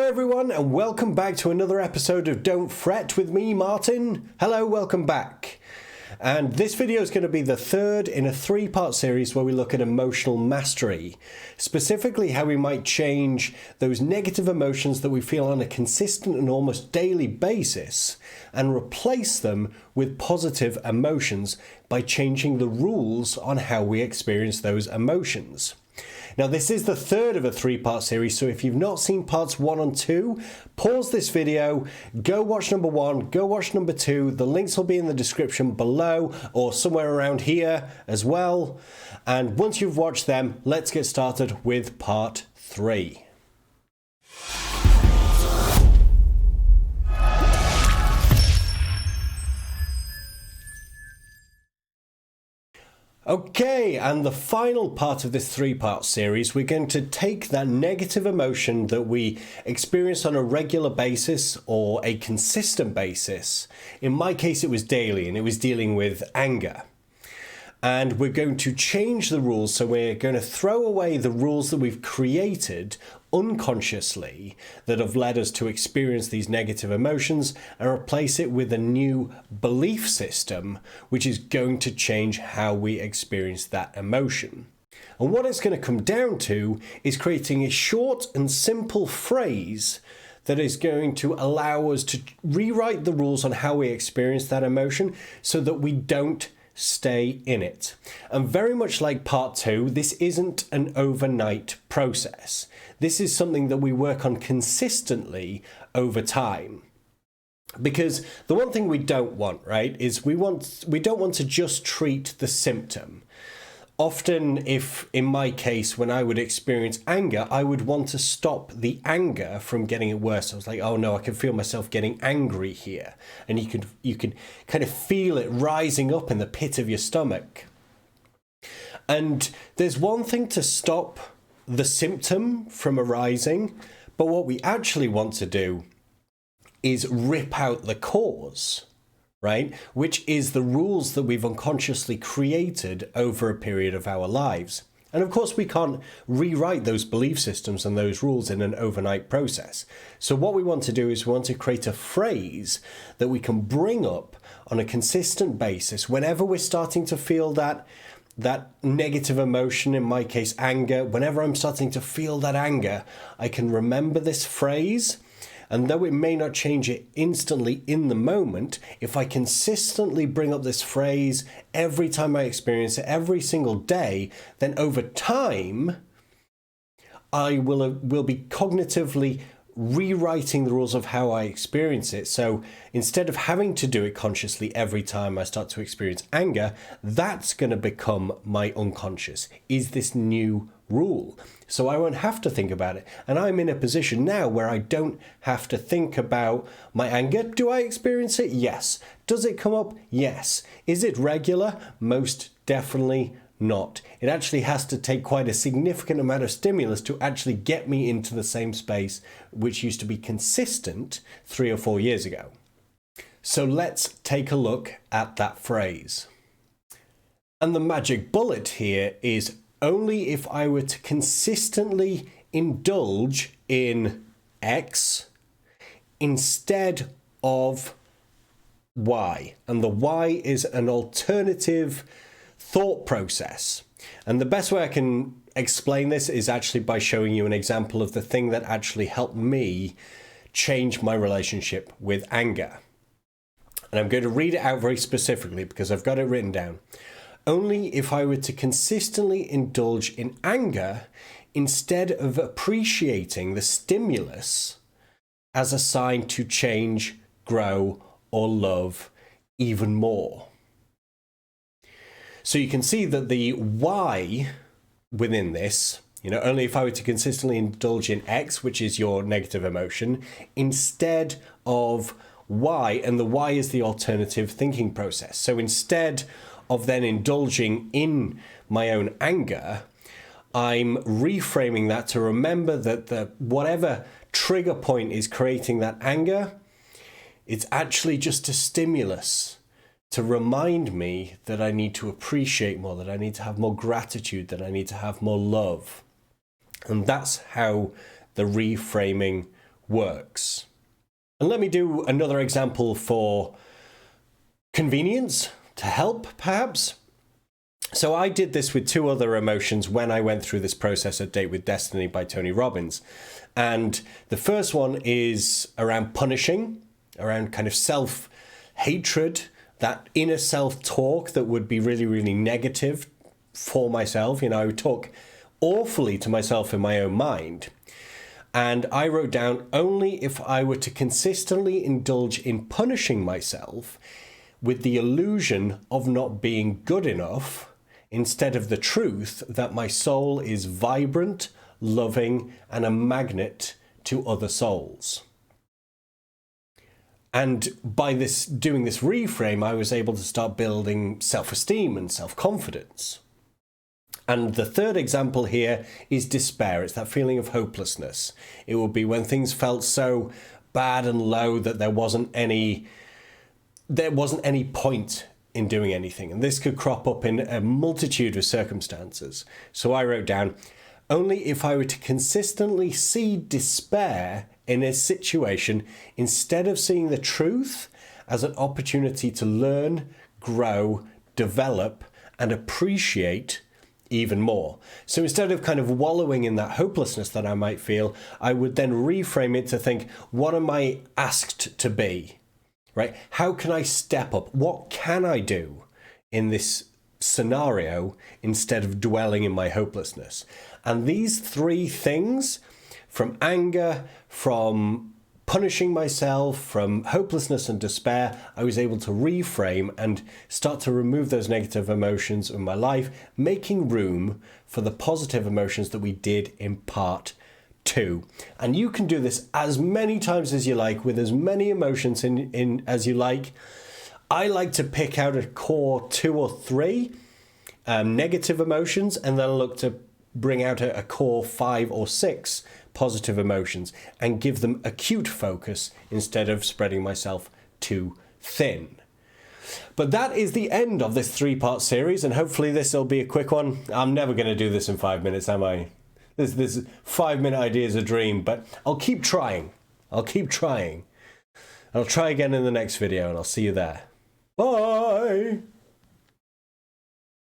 everyone, and welcome back to another episode of Don't Fret with me, Martin. Hello, welcome back. And this video is going to be the third in a three-part series where we look at emotional mastery, specifically how we might change those negative emotions that we feel on a consistent and almost daily basis and replace them with positive emotions by changing the rules on how we experience those emotions. Now, this is the third of a three-part series, so if you've not seen parts 1 and 2, pause this video, go watch number 1, go watch number 2. The links will be in the description below or somewhere around here as well. And once you've watched them, let's get started with part 3. Okay, and the final part of this three-part series, we're going to take that negative emotion that we experience on a regular basis or a consistent basis. In my case, it was daily, and it was dealing with anger. And we're going to change the rules, so we're going to throw away the rules that we've created unconsciously that have led us to experience these negative emotions and replace it with a new belief system which is going to change how we experience that emotion. And what it's going to come down to is creating a short and simple phrase that is going to allow us to rewrite the rules on how we experience that emotion so that we don't stay in it. And very much like part 2, this isn't an overnight process. This is something that we work on consistently over time. Because the one thing we don't want, right, is we don't want to just treat the symptom. Often, if in my case, when I would experience anger, I would want to stop the anger from getting worse. I was like, oh no, I can feel myself getting angry here. And you can kind of feel it rising up in the pit of your stomach. And there's one thing to stop the symptom from arising, but what we actually want to do is rip out the cause. Right? Which is the rules that we've unconsciously created over a period of our lives. And of course, we can't rewrite those belief systems and those rules in an overnight process. So what we want to do is we want to create a phrase that we can bring up on a consistent basis whenever we're starting to feel that negative emotion, in my case, anger. Whenever I'm starting to feel that anger, I can remember this phrase. And though it may not change it instantly in the moment, if I consistently bring up this phrase every time I experience it, every single day, then over time, I will be cognitively rewriting the rules of how I experience it. So instead of having to do it consciously every time I start to experience anger, that's going to become my unconscious, is this new rule. So I won't have to think about it. And I'm in a position now where I don't have to think about my anger. Do I experience it? Yes. Does it come up? Yes. Is it regular? Most definitely not. It actually has to take quite a significant amount of stimulus to actually get me into the same space which used to be consistent 3 or 4 years ago. So let's take a look at that phrase. And the magic bullet here is only if I were to consistently indulge in X instead of Y. And the Y is an alternative thought process. And the best way I can explain this is actually by showing you an example of the thing that actually helped me change my relationship with anger. And I'm going to read it out very specifically because I've got it written down. Only if I were to consistently indulge in anger instead of appreciating the stimulus as a sign to change, grow, or love even more. So you can see that the why within this, only if I were to consistently indulge in X, which is your negative emotion, instead of Y, and the Y is the alternative thinking process. So instead of then indulging in my own anger, I'm reframing that to remember that whatever trigger point is creating that anger, it's actually just a stimulus to remind me that I need to appreciate more, that I need to have more gratitude, that I need to have more love. And that's how the reframing works. And let me do another example for convenience, to help perhaps. So I did this with two other emotions when I went through this process at Date with Destiny by Tony Robbins. And the first one is around punishing, around kind of self-hatred, that inner self-talk that would be really, really negative for myself. You know, I would talk awfully to myself in my own mind. And I wrote down, only if I were to consistently indulge in punishing myself with the illusion of not being good enough, instead of the truth that my soul is vibrant, loving, and a magnet to other souls. And by doing this reframe, I was able to start building self-esteem and self-confidence. And the third example here is despair. It's that feeling of hopelessness. It would be when things felt so bad and low that there wasn't any point in doing anything. And this could crop up in a multitude of circumstances. So I wrote down, only if I were to consistently see despair in a situation instead of seeing the truth as an opportunity to learn, grow, develop, and appreciate even more. So instead of kind of wallowing in that hopelessness that I might feel, I would then reframe it to think, what am I asked to be? Right? How can I step up? What can I do in this scenario instead of dwelling in my hopelessness? And these three things, from anger, from punishing myself, from hopelessness and despair, I was able to reframe and start to remove those negative emotions in my life, making room for the positive emotions that we did in part 2. And you can do this as many times as you like, with as many emotions in as you like. I like to pick out a core 2 or 3 negative emotions, and then look to bring out a core 5 or 6 positive emotions and give them acute focus instead of spreading myself too thin. But that is the end of this 3-part series, and hopefully this will be a quick one. I'm never going to do this in 5 minutes, am I? This 5-minute idea is a dream, but I'll keep trying. I'll try again in the next video, and I'll see you there. Bye!